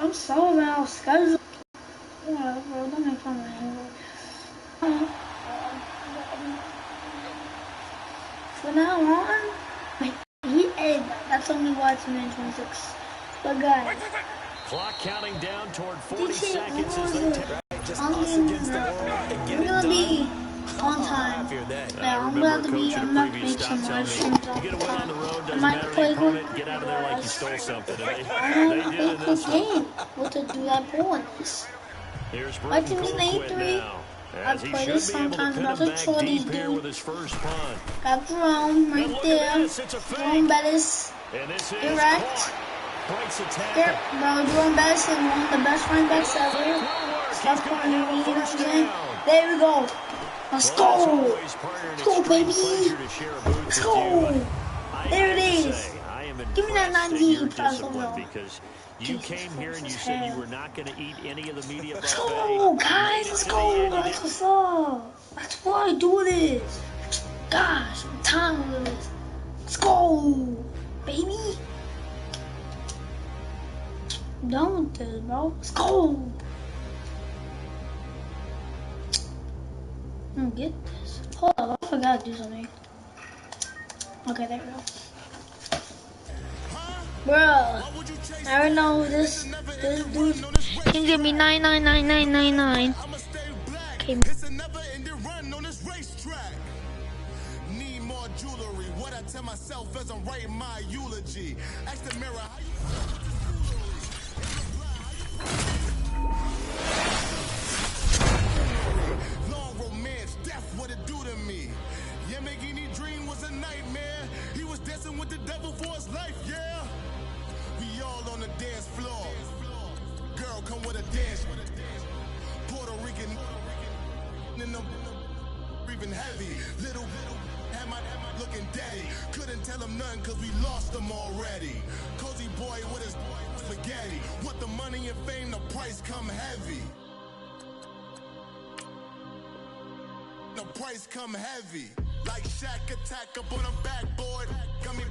I'm so about schedule. Yeah, bro, don't make fun of me. From now on, that's only why it's minute 26. But guys, clock counting down toward 40 seconds as they we're gonna be on time. Yeah, I'm about to make some live streams all the time. I might play good. Get out of there like you stole something. I don't play good game. What to do that pull on this? My team's in 8-3. I play this sometimes, but that's what these do. Got Jerome right there. Jerome Bettis. Direct. Here, bro, Jerome Bettis is one of the best running backs ever. Steph Curry, you know what I'm saying? There we go. Let's go. Let's go, baby. Let's go. There it is. Give me that 90 pass over. You came here and you said you were not going to eat any of the media buffet. Let's go, guys. Let's go. That's what's up. That's why I do this. Gosh, I'm tired of this. Let's go, baby. I'm done with this, bro. Let's go. I don't get this. Hold up, I forgot to do something. Okay, there we go. Bro, I already know this dude can give me 99999. Okay. Need more jewelry. What I tell myself as I'm writing my eulogy. Ask the mirror how you long romance, death, what it do to me. Yamagini dream was a nightmare. He was dancing with the devil for his life, yeah. We all on the dance floor. Girl, come with a dance. Puerto Rican in them breathing heavy. Little am I looking daddy. Couldn't tell him nothing cause we lost him already. Cozy boy with his spaghetti. Want the money and fame, the price come heavy. The price come heavy. Like Shaq attack up on a backboard. Gummy,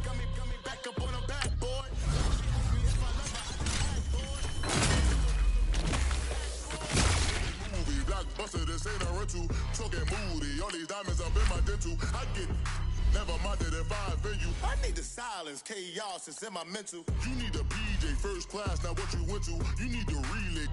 back up on a backboard. Movie, blockbuster, this ain't a rental. Talking moody, all these diamonds up in my dental. I get never minded if I offend you. I need the silence, chaos is in my mental. You need a PJ first class, not what you went to. You need the relay.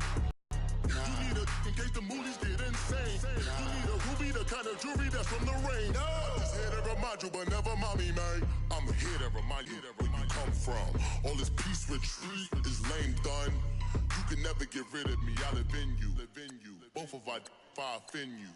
You need a, in case the movies get insane. You need a ruby, the kind of jewelry that's from the rain. I'm just here to remind you, but never mommy, man. I'm here to remind you where you come from. All this peace retreat is lame done. You can never get rid of me, I live in you. Both of our fire offend you.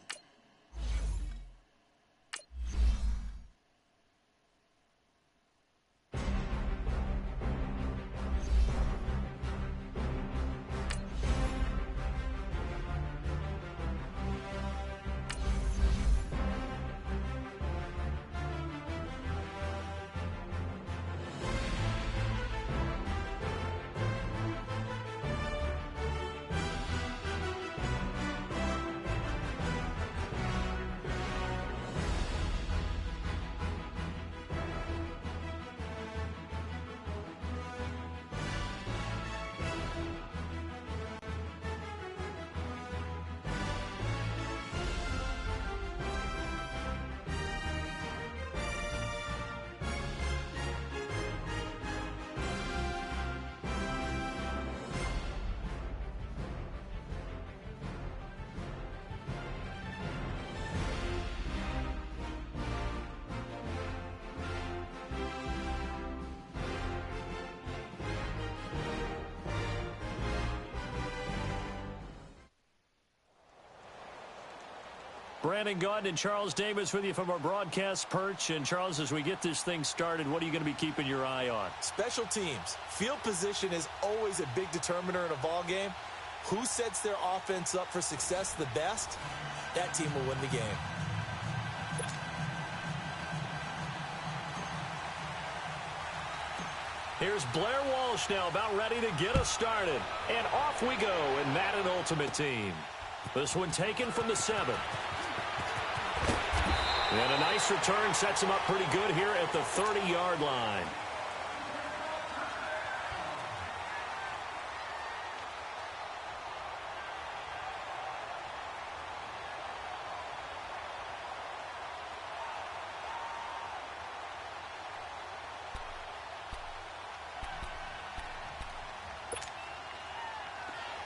Brandon Gaudin and Charles Davis with you from our broadcast perch. And Charles, as we get this thing started, what are you going to be keeping your eye on? Special teams. Field position is always a big determiner in a ball game. Who sets their offense up for success the best? That team will win the game. Here's Blair Walsh now about ready to get us started. And off we go in Madden Ultimate Team. This one taken from the 7. And a nice return sets him up pretty good here at the 30-yard line.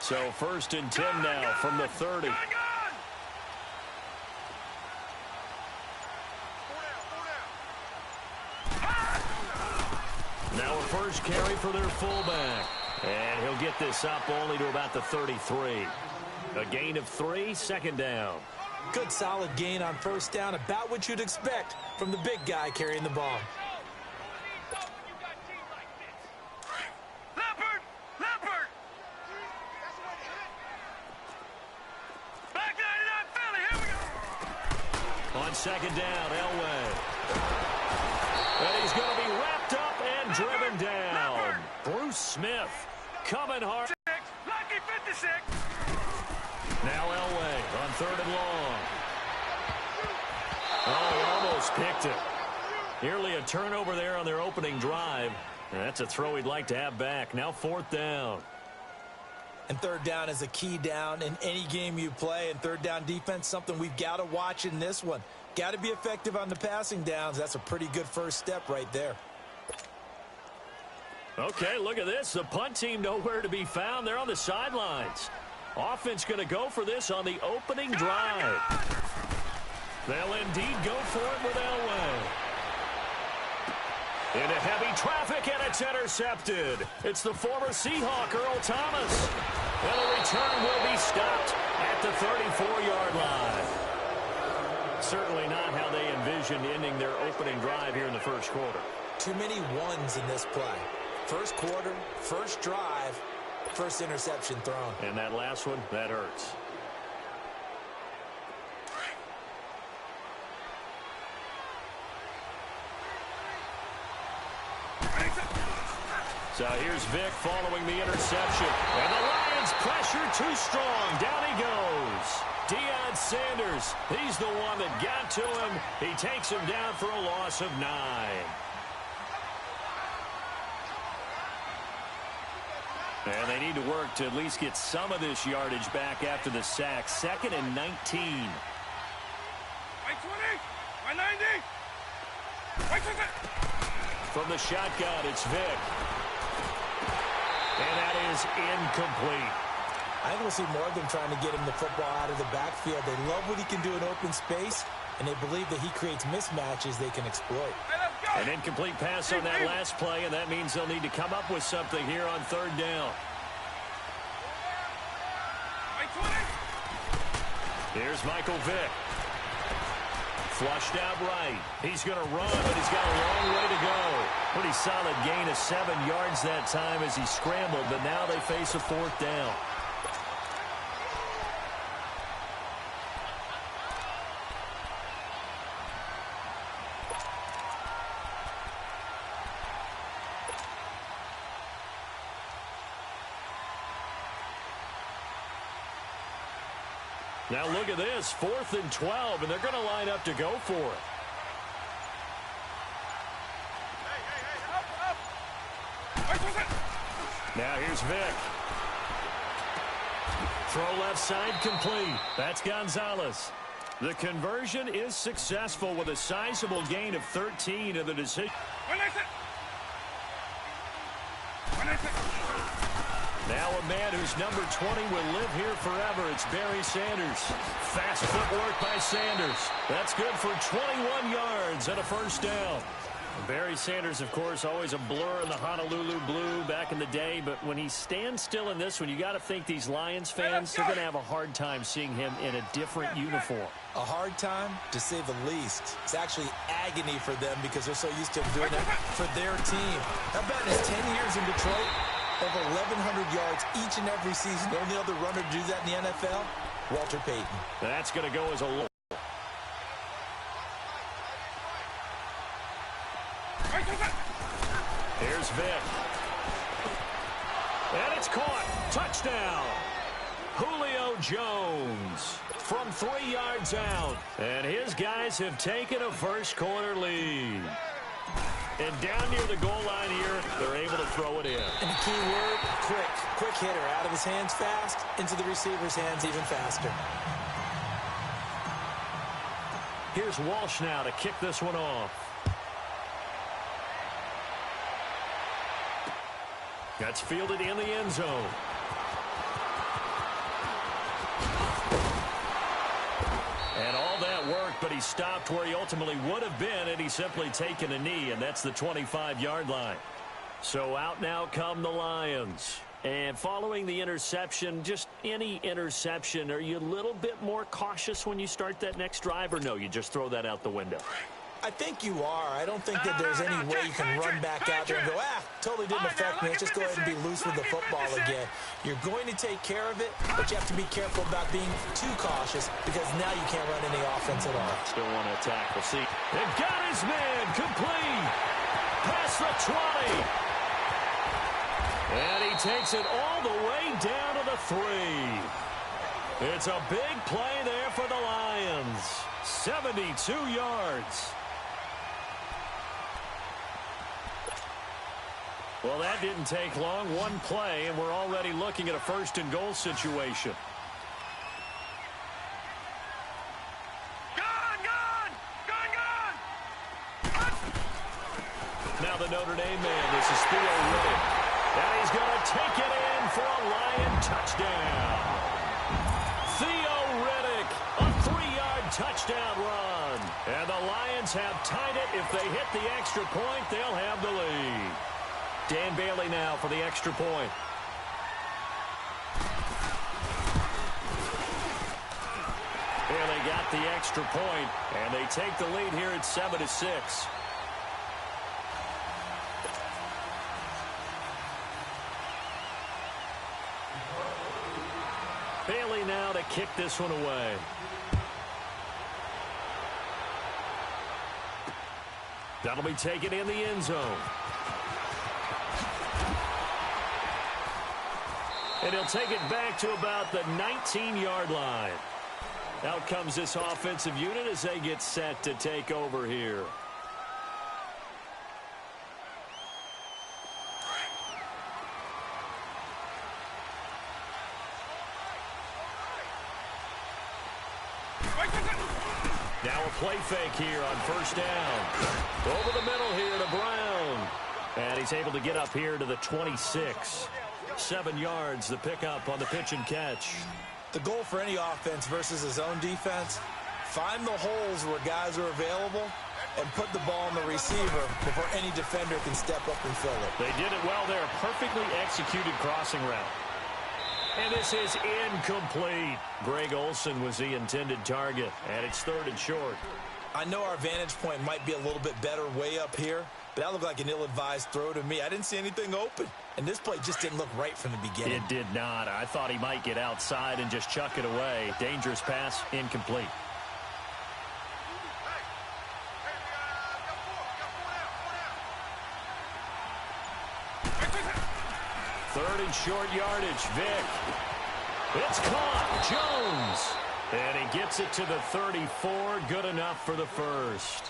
So 1st and 10 now from the 30. Now a first carry for their fullback. And he'll get this up only to about the 33. A gain of 3, 2nd down. Good solid gain on 1st down, about what you'd expect from the big guy carrying the ball. On 2nd down, Elway. And he's going to be wrapped up and driven down. Bruce Smith coming hard. Lucky 56. Now Elway on 3rd and long. Oh, he almost picked it. Nearly a turnover there on their opening drive. And that's a throw he'd like to have back. Now 4th down. And 3rd down is a key down in any game you play. And 3rd down defense, something we've got to watch in this one. Got to be effective on the passing downs. That's a pretty good first step right there. Okay, look at this. The punt team nowhere to be found. They're on the sidelines. Offense going to go for this on the opening drive. They'll indeed go for it with Elway. Into heavy traffic, and it's intercepted. It's the former Seahawk, Earl Thomas. And the return will be stopped at the 34-yard line. Certainly not how they envisioned ending their opening drive here in the 1st quarter. Too many ones in this play. 1st quarter, 1st drive, 1st interception thrown. And that last one, that hurts. So here's Vic following the interception. And the Lions pressure too strong. Down he goes. Deion Sanders, he's the one that got to him. He takes him down for a loss of 9. And they need to work to at least get some of this yardage back after the sack. 2nd and 19. 120, 190. From the shotgun, it's Vic. And that is incomplete. I think we'll see more of them trying to get him the football out of the backfield. They love what he can do in open space, and they believe that he creates mismatches they can exploit. An incomplete pass on that last play, and that means they'll need to come up with something here on 3rd down. Here's Michael Vick. Flushed out right. He's going to run, but he's got a long way to go. Pretty solid gain of 7 yards that time as he scrambled, but now they face a 4th down. Now look at this, 4th and 12, and they're going to line up to go for it. Now here's Vic. Throw left side complete. That's Gonzalez. The conversion is successful with a sizable gain of 13 in the decision. Now a man whose number 20 will live here forever. It's Barry Sanders. Fast footwork by Sanders. That's good for 21 yards and a 1st down. Barry Sanders, of course, always a blur in the Honolulu blue back in the day. But when he stands still in this one, you got to think these Lions fans, they're going to have a hard time seeing him in a different uniform. A hard time, to say the least. It's actually agony for them because they're so used to doing it for their team. How about his 10 years in Detroit? Over 1,100 yards each and every season. The only other runner to do that in the NFL, Walter Payton. That's going to go as a low. Here's Vic. And it's caught. Touchdown. Julio Jones from 3 yards out. And his guys have taken a 1st quarter lead. And down near the goal line here, they're able to throw it in. And the key word, quick. Quick hitter. Out of his hands fast, into the receiver's hands even faster. Here's Walsh now to kick this one off. That's fielded in the end zone. but he stopped where he ultimately would have been, and he's simply taken a knee, and that's the 25-yard line. So out now come the Lions. And following the interception, just any interception, are you a little bit more cautious when you start that next drive, or no, you just throw that out the window? I think you are. I don't think that there's any way you can run back out there and go, totally didn't affect me. Let's just go ahead and be loose with the football again. You're going to take care of it, but you have to be careful about being too cautious because now you can't run any offense at all. Still want to attack. We'll see. They've got his man complete. Past the 20. And he takes it all the way down to the 3. It's a big play there for the Lions. 72 yards. Well, that didn't take long. One play, and we're already looking at a first-and-goal situation. Now the Notre Dame man, this is Theo Riddick. And he's going to take it in for a Lion touchdown. Theo Riddick, a 3-yard touchdown run. And the Lions have tied it. If they hit the extra point, they'll have the lead. Dan Bailey now for the extra point. Here they got the extra point, and they take the lead here at 7-6. Bailey now to kick this one away. That'll be taken in the end zone. And he'll take it back to about the 19-yard line. Out comes this offensive unit as they get set to take over here. Now a play fake here on first down. Over the middle here to Brown. And he's able to get up here to the 26. 7 yards, the pickup on the pitch and catch. The goal for any offense versus his own defense, find the holes where guys are available and put the ball in the receiver before any defender can step up and fill it. They did it well there. Perfectly executed crossing route. And this is incomplete. Greg Olsen was the intended target, and it's 3rd and short. I know our vantage point might be a little bit better way up here, but that looked like an ill-advised throw to me. I didn't see anything open, and this play just didn't look right from the beginning. It did not. I thought he might get outside and just chuck it away. Dangerous pass, incomplete. Third and short yardage, Vick. It's caught, Jones. And he gets it to the 34, good enough for the first.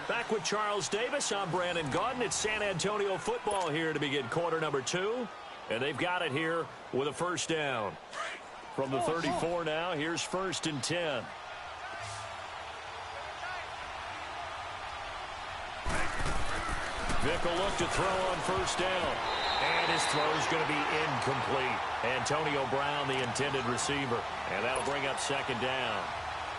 Back with Charles Davis, I'm Brandon Gaudin. It's San Antonio football here to begin quarter number 2. And they've got it here with a first down. From the 34 now, here's 1st and 10. Vick will look to throw on first down. And his throw is going to be incomplete. Antonio Brown, the intended receiver. And that'll bring up 2nd down.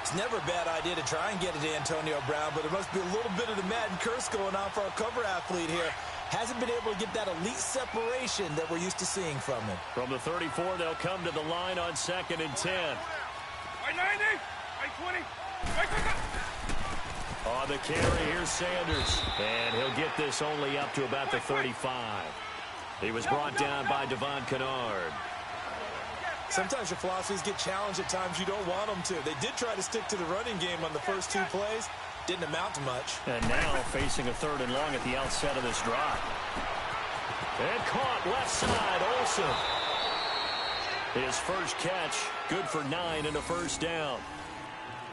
It's never a bad idea to try and get it to Antonio Brown, but there must be a little bit of the Madden curse going on for our cover athlete here. Hasn't been able to get that elite separation that we're used to seeing from him. From the 34, they'll come to the line on 2nd and 10. By 90, by 20, by 20. On the carry, here's Sanders. And he'll get this only up to about the 35. He was brought down by Devon Kennard. Sometimes your philosophies get challenged at times you don't want them to. They did try to stick to the running game on the first 2 plays. Didn't amount to much. And now facing a 3rd and long at the outset of this drive. And caught left side, Olsen. His first catch, good for 9 and a first down.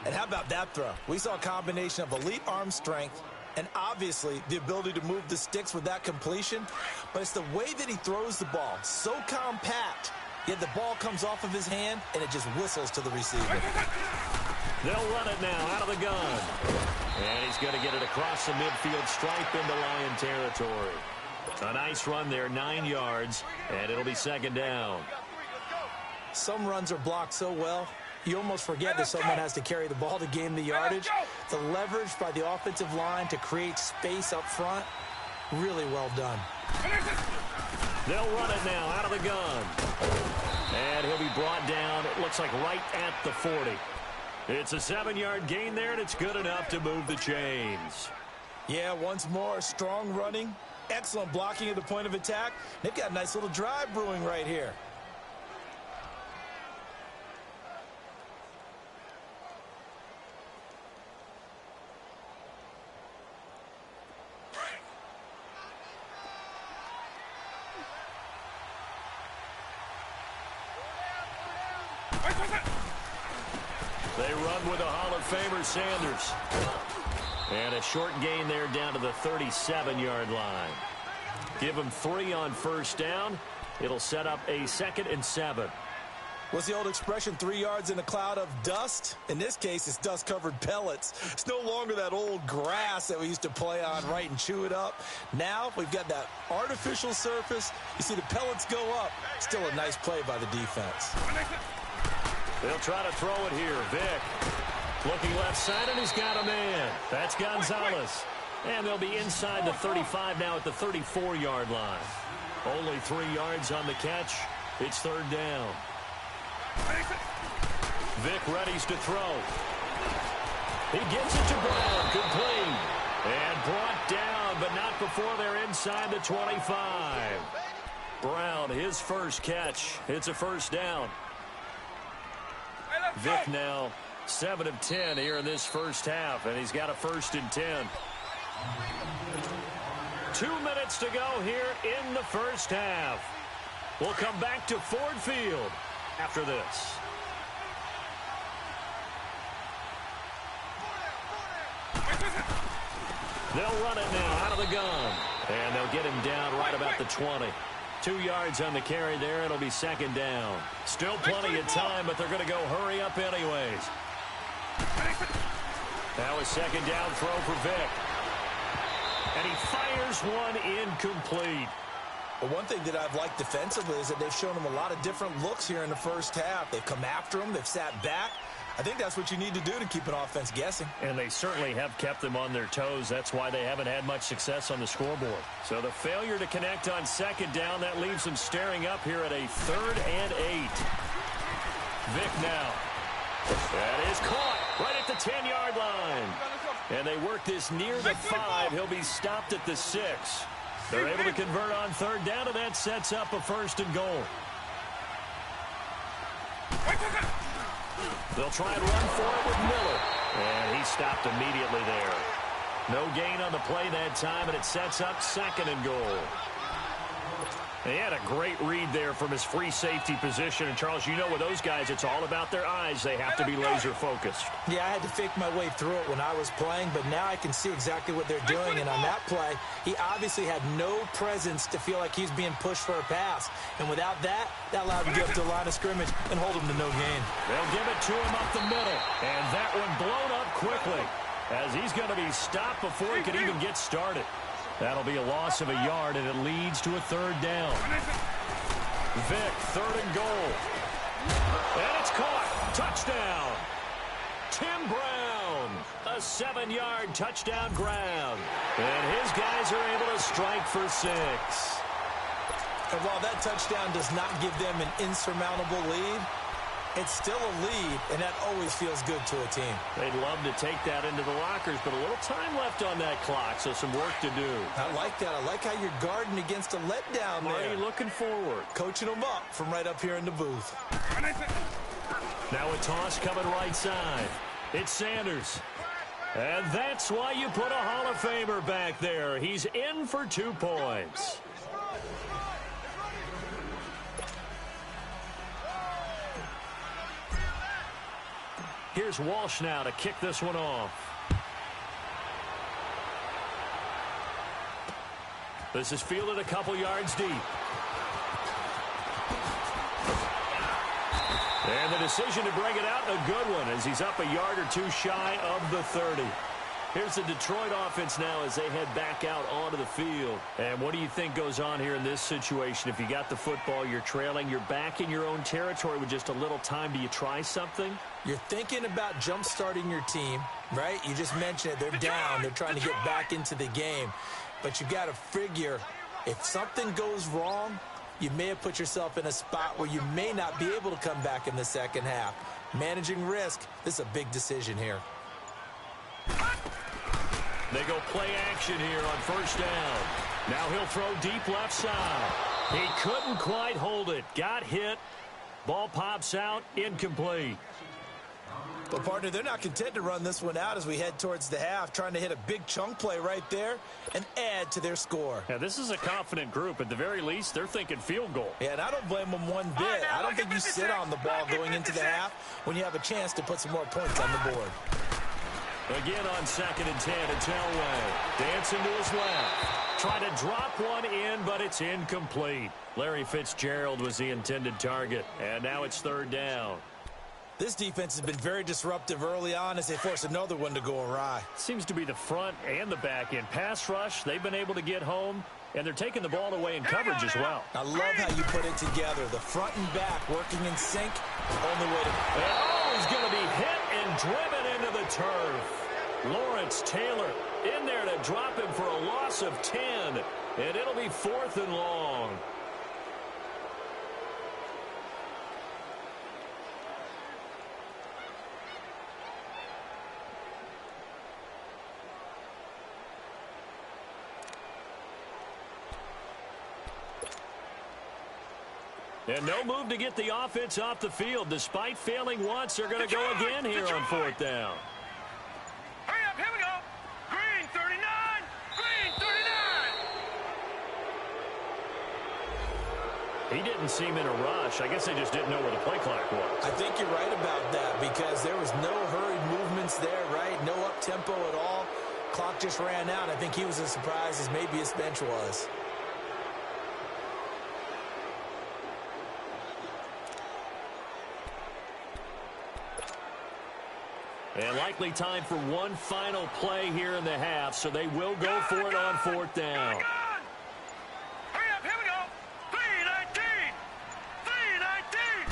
And how about that throw? We saw a combination of elite arm strength and obviously the ability to move the sticks with that completion. But it's the way that he throws the ball. So compact. Yet the ball comes off of his hand and it just whistles to the receiver. They'll run it now out of the gun. And he's going to get it across the midfield stripe into Lion territory. A nice run there, 9 yards, and it'll be 2nd down. Some runs are blocked so well, you almost forget that someone has to carry the ball to gain the yardage. The leverage by the offensive line to create space up front, really well done. They'll run it now out of the gun. And he'll be brought down, it looks like right at the 40. It's a 7-yard gain there, and it's good enough to move the chains. Yeah, once more, strong running, excellent blocking at the point of attack. They've got a nice little drive brewing right here. They run with a Hall of Famer, Sanders. And a short gain there down to the 37-yard line. Give them 3 on first down. It'll set up a 2nd and 7. What's the old expression, 3 yards in a cloud of dust? In this case, it's dust-covered pellets. It's no longer that old grass that we used to play on, right, and chew it up. Now we've got that artificial surface. You see the pellets go up. Still a nice play by the defense. They'll try to throw it here. Vick looking left side, and he's got a man. That's Gonzalez. And they'll be inside the 35 now at the 34-yard line. Only 3 yards on the catch. It's 3rd down. Vick readies to throw. He gets it to Brown. Complete. And brought down, but not before they're inside the 25. Brown, his first catch. It's a 1st down. Vick now 7 of 10 here in this first half, and he's got a 1st and 10. 2 minutes to go here in the first half. We'll come back to Ford Field after this. They'll run it now out of the gun, and they'll get him down right about the 20. 2 yards on the carry there. It'll be 2nd down. Still plenty of time, but they're going to go hurry up anyways. Now a 2nd down throw for Vick. And he fires one incomplete. But one thing that I've liked defensively is that they've shown him a lot of different looks here in the first half. They've come after him. They've sat back. I think that's what you need to do to keep an offense guessing. And they certainly have kept them on their toes. That's why they haven't had much success on the scoreboard. So the failure to connect on 2nd down, that leaves them staring up here at a 3rd and 8. Vick now. That is caught right at the 10-yard line. And they work this near the 5. He'll be stopped at the 6. They're able to convert on 3rd down, and that sets up a 1st and goal. They'll try and run for it with Miller. And he stopped immediately there. No gain on the play that time, and it sets up 2nd and goal. And he had a great read there from his free safety position. And, Charles, you know with those guys, it's all about their eyes. They have to be laser-focused. Yeah, I had to fake my way through it when I was playing, but now I can see exactly what they're doing. And on that play, he obviously had no presence to feel like he's being pushed for a pass. And without that, that allowed him to get up to the line of scrimmage and hold him to no gain. They'll give it to him up the middle. And that one blown up quickly as he's going to be stopped before he could even get started. That'll be a loss of a yard, and it leads to a 3rd down. Vick, 3rd and goal. And it's caught. Touchdown. Tim Brown. A 7-yard touchdown grab. And his guys are able to strike for 6. And while that touchdown does not give them an insurmountable lead, it's still a lead, and that always feels good to a team. They'd love to take that into the lockers, but a little time left on that clock, so some work to do. I like that. I like how you're guarding against a letdown there. Already looking forward. Coaching them up from right up here in the booth. Now a toss coming right side. It's Sanders. And that's why you put a Hall of Famer back there. He's in for 2 points. Here's Walsh now to kick this one off. This is fielded a couple yards deep. And the decision to bring it out, a good one, as he's up a yard or 2 shy of the 30. Here's the Detroit offense now as they head back out onto the field. And what do you think goes on here in this situation? If you got the football, you're trailing, you're back in your own territory with just a little time. Do you try something? You're thinking about jump-starting your team, right? You just mentioned it. They're down. They're trying to get back into the game. But you got to figure if something goes wrong, you may have put yourself in a spot where you may not be able to come back in the second half. Managing risk, this is a big decision here. They go play action here on first down. Now he'll throw deep left side. He couldn't quite hold it. Got hit. Ball pops out. Incomplete. Well, partner, they're not content to run this one out as we head towards the half, trying to hit a big chunk play right there and add to their score. Yeah, this is a confident group. At the very least, they're thinking field goal. Yeah, and I don't blame them one bit. I don't think you sit on the ball going into the half when you have a chance to put some more points on the board. Again on 2nd and 10, it's Elway. Dancing to his left. Trying to drop one in, but it's incomplete. Larry Fitzgerald was the intended target, and now it's 3rd down. This defense has been very disruptive early on as they force another one to go awry. Seems to be the front and the back end. Pass rush, they've been able to get home, and they're taking the ball away in coverage as well. I love how you put it together. The front and back working in sync. Only way to... Oh, he's going to be hit and driven into the turf. Lawrence Taylor in there to drop him for a loss of 10, and it'll be 4th and long. And no move to get the offense off the field. Despite failing once, they're going to go again here on 4th down. Hurry up, here we go. Green 39, green 39. He didn't seem in a rush. I guess they just didn't know where the play clock was. I think you're right about that because there was no hurried movements there, right? No up-tempo at all. Clock just ran out. I think he was as surprised as maybe his bench was. And likely time for one final play here in the half, so they will go for it on 4th down. Hurry up, here we go. 319, 319.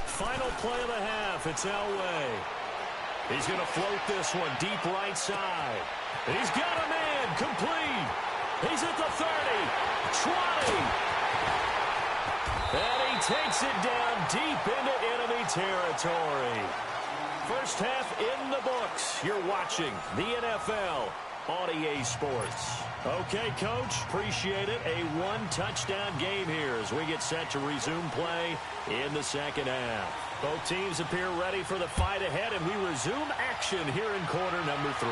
Final play of the half, it's Elway. He's going to float this one deep right side. He's got a man, complete. He's at the 30, 20. And he takes it down deep into enemy territory. First half in the books. You're watching the NFL on EA Sports. Okay, Coach, appreciate it. A one-touchdown game here as we get set to resume play in the second half. Both teams appear ready for the fight ahead, and we resume action here in quarter number 3.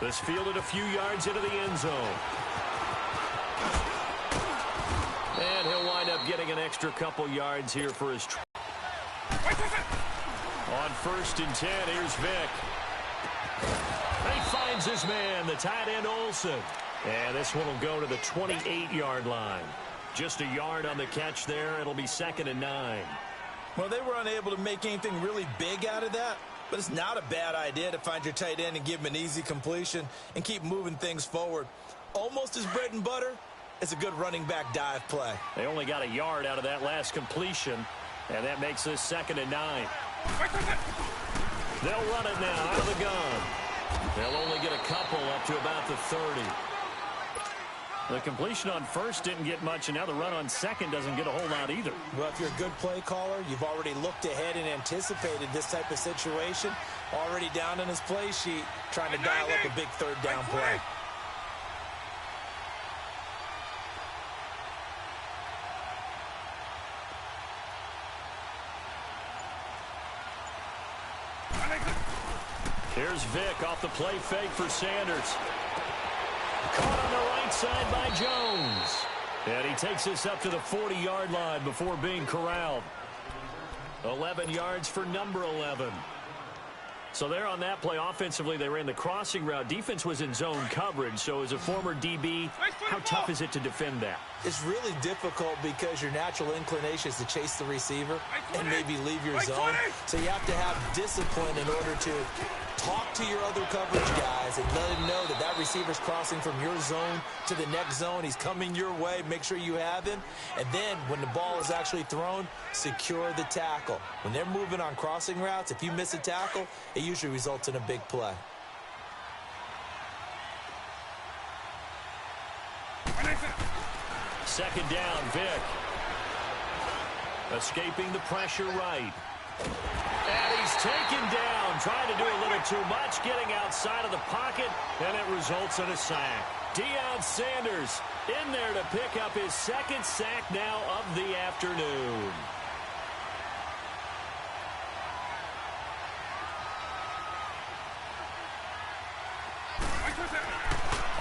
This fielded a few yards into the end zone. And he'll wind up getting an extra couple yards here for his try. On 1st and 10, here's Vick. He finds his man, the tight end Olsen. And this one will go to the 28-yard line. Just a yard on the catch there. It'll be 2nd and 9. Well, they were unable to make anything really big out of that, but it's not a bad idea to find your tight end and give him an easy completion and keep moving things forward. Almost as bread and butter as a good running back dive play. They only got a yard out of that last completion, and that makes this 2nd and 9. They'll run it now out of the gun. They'll only get a couple up to about the 30. The completion on 1st didn't get much, and now the run on 2nd doesn't get a whole lot either. Well, if you're a good play caller, you've already looked ahead and anticipated this type of situation. Already down in his play sheet, trying to dial up a big 3rd down play. Here's Vick off the play fake for Sanders. Caught on the right side by Jones. And he takes this up to the 40-yard line before being corralled. 11 yards for number 11. So there on that play, offensively, they ran the crossing route. Defense was in zone coverage. So as a former DB, how tough is it to defend that? It's really difficult because your natural inclination is to chase the receiver and maybe leave your zone. So you have to have discipline in order to Talk to your other coverage guys and let him know that that receiver's crossing from your zone to the next zone. He's coming your way. Make sure you have him. And then when the ball is actually thrown, secure the tackle. When they're moving on crossing routes, if you miss a tackle, it usually results in a big play. Second down, Vic. Escaping the pressure right. And he's taken down, trying to do a little too much, getting outside of the pocket, and it results in a sack. Deion Sanders in there to pick up his second sack now of the afternoon.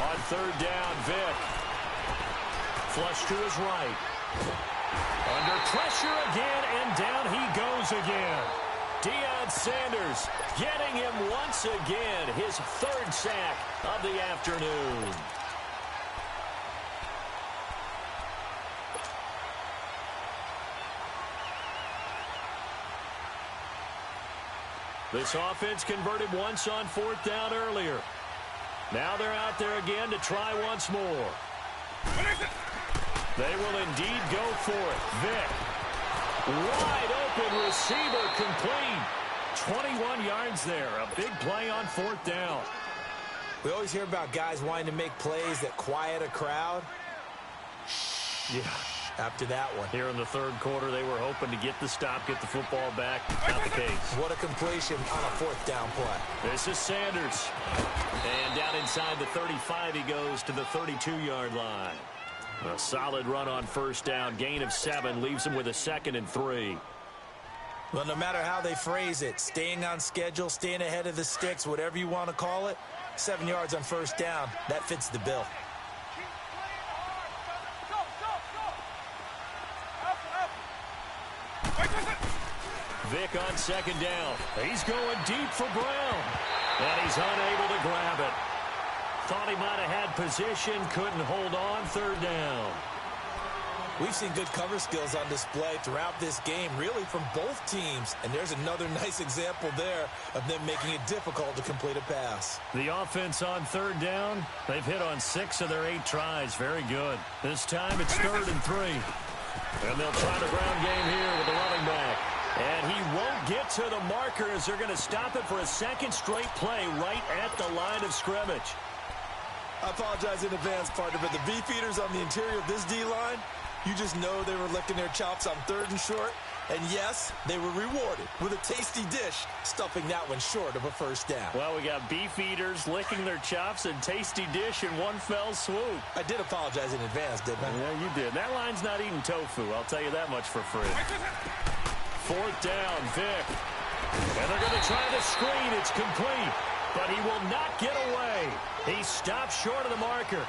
On third down, Vic. Flush to his right. Under pressure again, and down he goes again. Deion Sanders getting him once again, his third sack of the afternoon. This offense converted once on fourth down earlier. Now they're out there again to try once more. They will indeed go for it. Vic. Wide open receiver complete. 21 yards there. A big play on fourth down. We always hear about guys wanting to make plays that quiet a crowd. Yeah. After that one. Here in the third quarter, they were hoping to get the stop, get the football back. Not the case. What a completion on a fourth down play. This is Sanders. And down inside the 35, he goes to the 32-yard line. A solid run on first down. Gain of 7 leaves him with a 2nd and 3. Well, no matter how they phrase it, staying on schedule, staying ahead of the sticks, whatever you want to call it, 7 yards on first down, that fits the bill. Vic on second down. He's going deep for Brown. And he's unable to grab it. Thought he might have had position, couldn't hold on, third down. We've seen good cover skills on display throughout this game, really from both teams. And there's another nice example there of them making it difficult to complete a pass. The offense on third down, they've hit on 6 of their 8 tries. Very good. This time it's 3rd and 3. And they'll try the ground game here with the running back. And he won't get to the marker as they're going to stop it for a second straight play right at the line of scrimmage. I apologize in advance, partner, but the beefeaters on the interior of this D-line, you just know they were licking their chops on 3rd and short. And yes, they were rewarded with a tasty dish, stuffing that one short of a first down. Well, we got beefeaters licking their chops and tasty dish in one fell swoop. I did apologize in advance, didn't I? Yeah, you did. That line's not eating tofu, I'll tell you that much for free. Fourth down, Vic. And they're going to try the screen. It's complete. But he will not get away. He stopped short of the marker.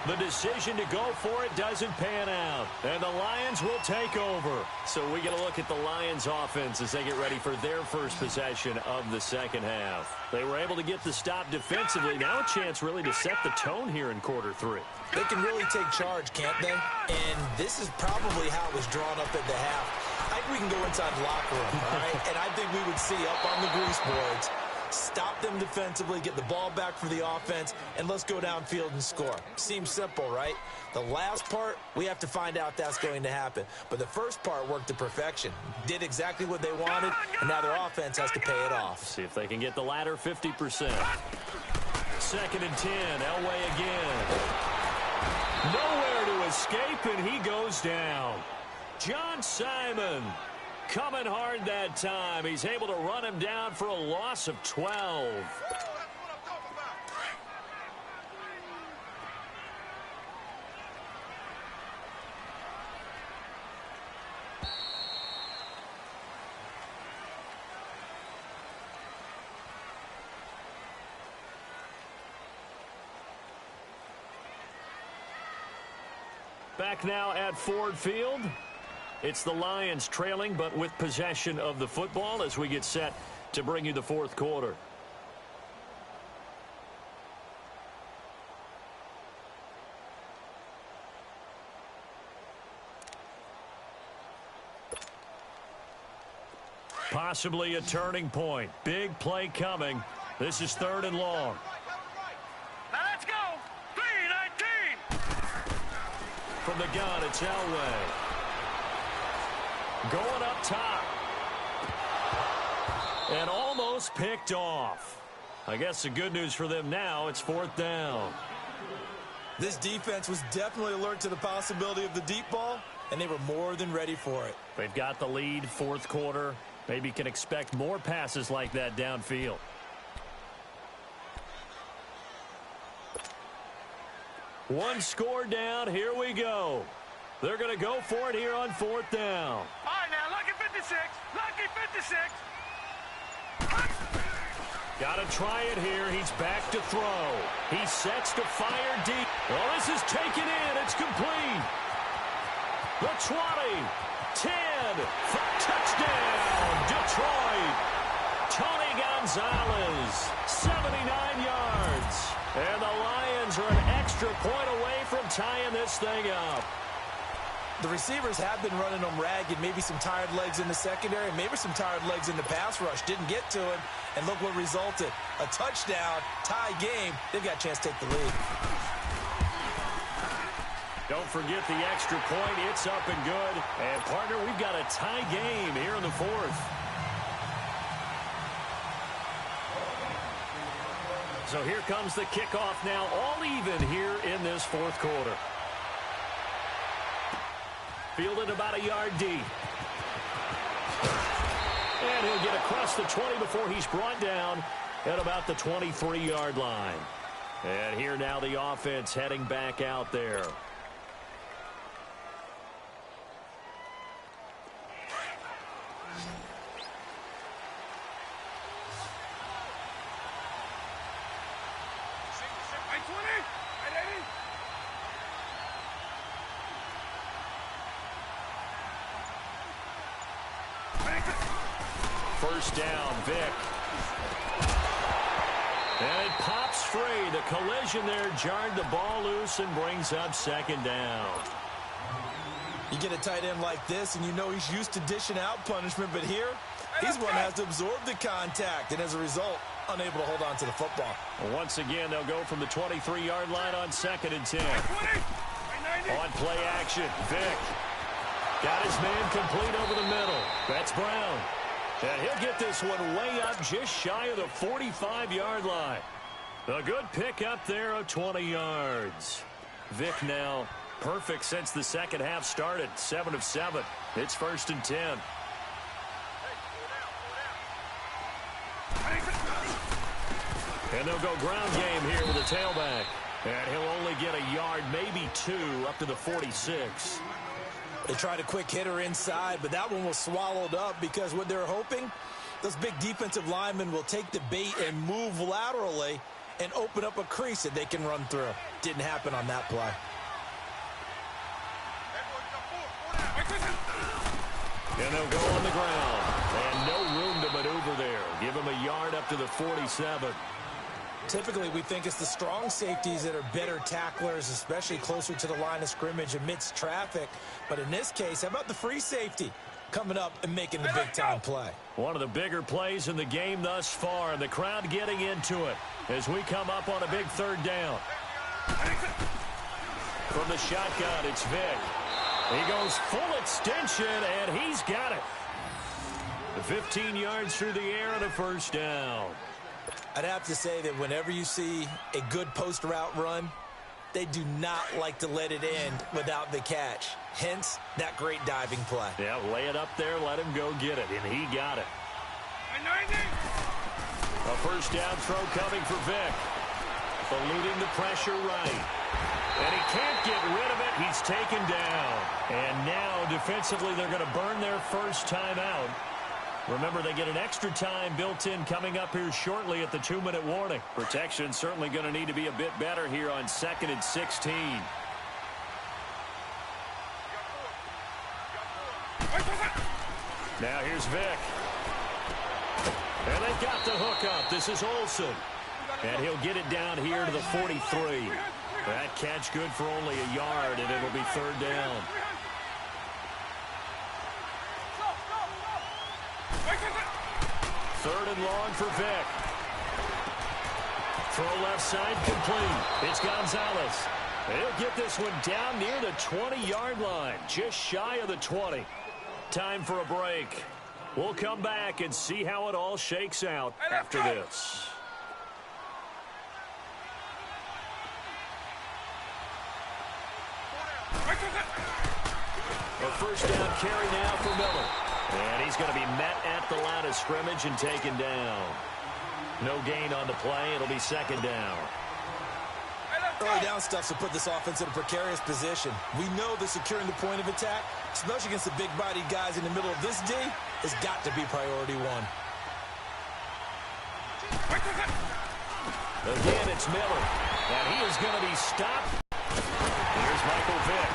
The decision to go for it doesn't pan out. And the Lions will take over. So we get a look at the Lions offense as they get ready for their first possession of the second half. They were able to get the stop defensively. Now a chance really to set the tone here in quarter 3. They can really take charge, can't they? And this is probably how it was drawn up at the half. I think we can go inside the locker room, all right? And I think we would see up on the grease boards, stop them defensively, get the ball back for the offense, and let's go downfield and score. Seems simple, right? The last part, we have to find out that's going to happen. But the first part worked to perfection. Did exactly what they wanted, and now their offense has to pay it off. See if they can get the latter 50%. 2nd and 10, Elway again. Nowhere to escape, and he goes down. John Simon coming hard that time. He's able to run him down for a loss of 12. Back now at Ford Field. It's the Lions trailing, but with possession of the football as we get set to bring you the fourth quarter. Possibly a turning point. Big play coming. This is 3rd and long. Now let's go. 3-19. From the gun, it's Elway. Going up top. And almost picked off. I guess the good news for them now, it's 4th down. This defense was definitely alert to the possibility of the deep ball, and they were more than ready for it. They've got the lead, 4th quarter. Maybe can expect more passes like that downfield. One score down. Here we go. They're going to go for it here on 4th down. All right, now, lucky 56. Lucky 56. Got to try it here. He's back to throw. He sets to fire deep. Well, this is taken in. It's complete. The 20, 10, touchdown, Detroit. Tony Gonzalez, 79 yards. And the Lions are an extra point away from tying this thing up. The receivers have been running them ragged, maybe some tired legs in the secondary, maybe some tired legs in the pass rush. Didn't get to him, and look what resulted. A touchdown, tie game. They've got a chance to take the lead. Don't forget the extra point. It's up and good. And, partner, we've got a tie game here in the 4th. So here comes the kickoff now, all even here in this 4th quarter. Fielded about a yard deep. And he'll get across the 20 before he's brought down at about the 23-yard line. And here now the offense heading back out there. First down, Vic. And it pops free. The collision there jarred the ball loose and brings up 2nd down. You get a tight end like this, and you know he's used to dishing out punishment, but here, he's one that has to absorb the contact, and as a result, unable to hold on to the football. Well, once again, they'll go from the 23-yard line on 2nd and 10. On play action, Vic. Got his man complete over the middle. That's Brown. And he'll get this one way up just shy of the 45-yard line. A good pick up there of 20 yards. Vic now perfect since the second half started. 7 of 7. It's 1st and 10. And they'll go ground game here with a tailback. And he'll only get a yard, maybe 2, up to the 46. They tried a quick hitter inside, but that one was swallowed up because what they're hoping, those big defensive linemen will take the bait and move laterally and open up a crease that they can run through. Didn't happen on that play. And they'll go on the ground. And no room to maneuver there. Give him a yard up to the 47. Typically, we think it's the strong safeties that are better tacklers, especially closer to the line of scrimmage amidst traffic. But in this case, how about the free safety coming up and making the big-time play? One of the bigger plays in the game thus far, and the crowd getting into it as we come up on a big 3rd down. From the shotgun, it's Vic. He goes full extension, and he's got it. 15 yards through the air and a 1st down. I'd have to say that whenever you see a good post route run, they do not like to let it end without the catch. Hence, that great diving play. Yeah, lay it up there, let him go get it, and he got it. A 1st down throw coming for Vic. Eluding the pressure right. And he can't get rid of it. He's taken down. And now, defensively, they're going to burn their first time out. Remember, they get an extra time built in coming up here shortly at the 2-minute warning. Protection certainly going to need to be a bit better here on 2nd and 16. Now here's Vic. And they've got the hook up. This is Olsen. And he'll get it down here to the 43. That catch good for only a yard, and it'll be 3rd down. Third and long for Vic. Throw left side complete. It's Gonzalez. He'll get this one down near the 20-yard line, just shy of the 20. Time for a break. We'll come back and see how it all shakes out after this. A first down carry now for Miller. And he's going to be met at the line of scrimmage and taken down. No gain on the play. It'll be second down. Early down stuff to put this offense in a precarious position. We know that securing the point of attack, especially against the big-bodied guys in the middle of this D, has got to be priority one. Again, it's Miller. And he is going to be stopped. Here's Michael Vick.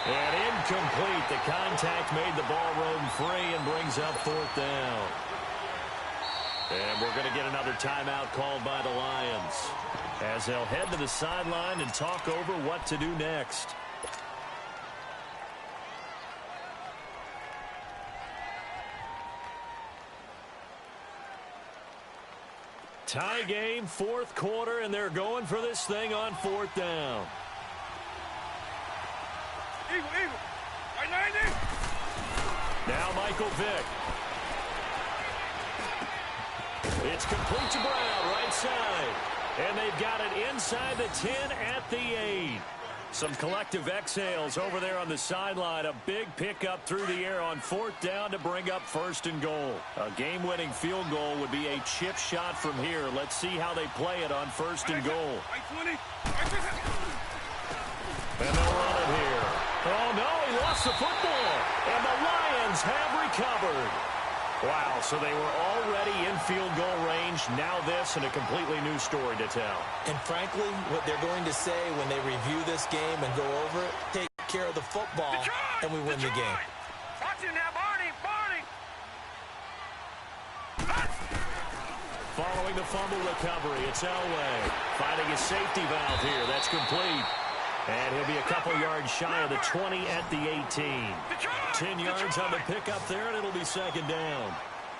And incomplete. The contact made the ball roam free and brings up fourth down. And we're going to get another timeout called by the Lions as they'll head to the sideline and talk over what to do next. Tie game, fourth quarter, and they're going for this thing on fourth down. Eagle, eagle. Right 90. Now Michael Vick. It's complete to Brown, right side. And they've got it inside the 10 at the 8. Some collective exhales over there on the sideline. A big pickup through the air on fourth down to bring up first and goal. A game-winning field goal would be a chip shot from here. Let's see how they play it on first and goal. And they'll run it here. Oh, no, he lost the football. And the Lions have recovered. Wow, so they were already in field goal range. Now this and a completely new story to tell. And frankly, what they're going to say when they review this game and go over it, take care of the football, and we win the game. Watch it now, Barney, Barney. Following the fumble recovery, it's Elway. Finding his safety valve here. That's complete. And he'll be a couple yards shy of the 20 at the 18. 10 yards on the pickup there, and it'll be second down.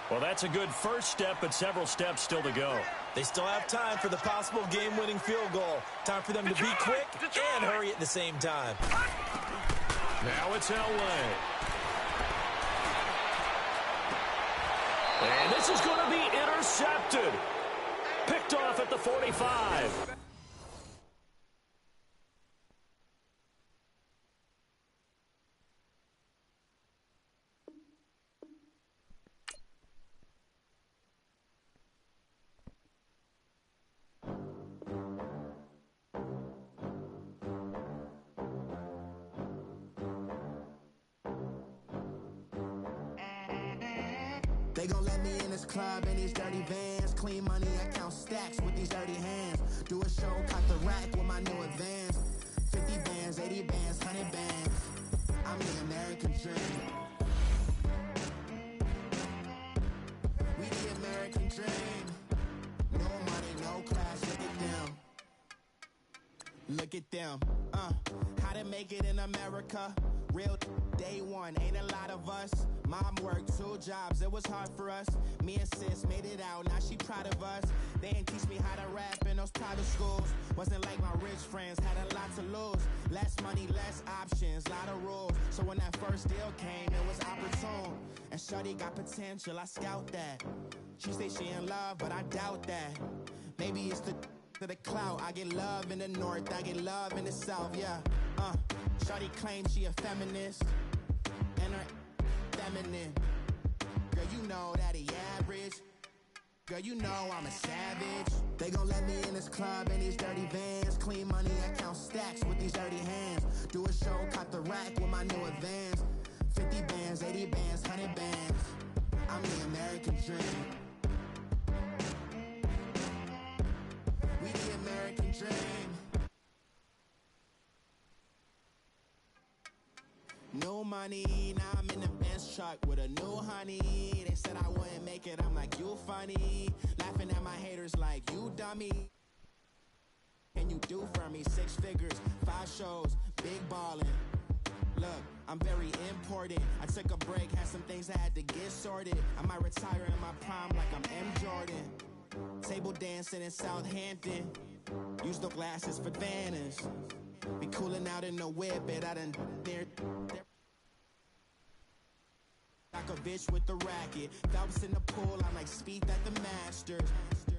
Well, that's a good first step, but several steps still to go. They still have time for the possible game-winning field goal. Time for them to be quick and hurry at the same time. Now it's Elway. And this is going to be intercepted. Picked off at the 45. They gon' let me in this club in these dirty vans. Clean money, I count stacks with these dirty hands. Do a show, cut the rack with my new advance. 50 bands, 80 bands, 100 bands. I'm the American dream. We the American dream. No money, no class, look at them. Look at them, how to make it in America. Real day one, ain't a lot of us. Mom worked 2 jobs, it was hard for us. Me and sis made it out, now she proud of us. They didn't teach me how to rap in those private schools. Wasn't like my rich friends, had a lot to lose. Less money, less options, lot of rules. So when that first deal came, it was opportune. And shorty got potential, I scout that. She say she in love, but I doubt that. Maybe it's the clout. I get love in the north, I get love in the south, yeah. Shorty claims she a feminist, and her feminine. Girl, you know that he average. Girl, you know I'm a savage. They gon' let me in this club in these dirty vans. Clean money, I count stacks with these dirty hands. Do a show, cut the rack with my new advance. 50 bands, 80 bands, 100 bands. I'm the American dream. We the American dream. No money, now I'm in the Benz truck with a new honey. They said I wouldn't make it, I'm like, you funny. Laughing at my haters like, you dummy. Can you do for me? 6 figures, 5 shows, big ballin'. Look, I'm very important. I took a break, had some things I had to get sorted. I might retire in my prime like I'm M. Jordan. Table dancing in Southampton. Use the glasses for Vanish. Be cooling out in the whip, but I done there. Like a bitch with the racket. Phelps in the pool, I'm like Speed at the Masters.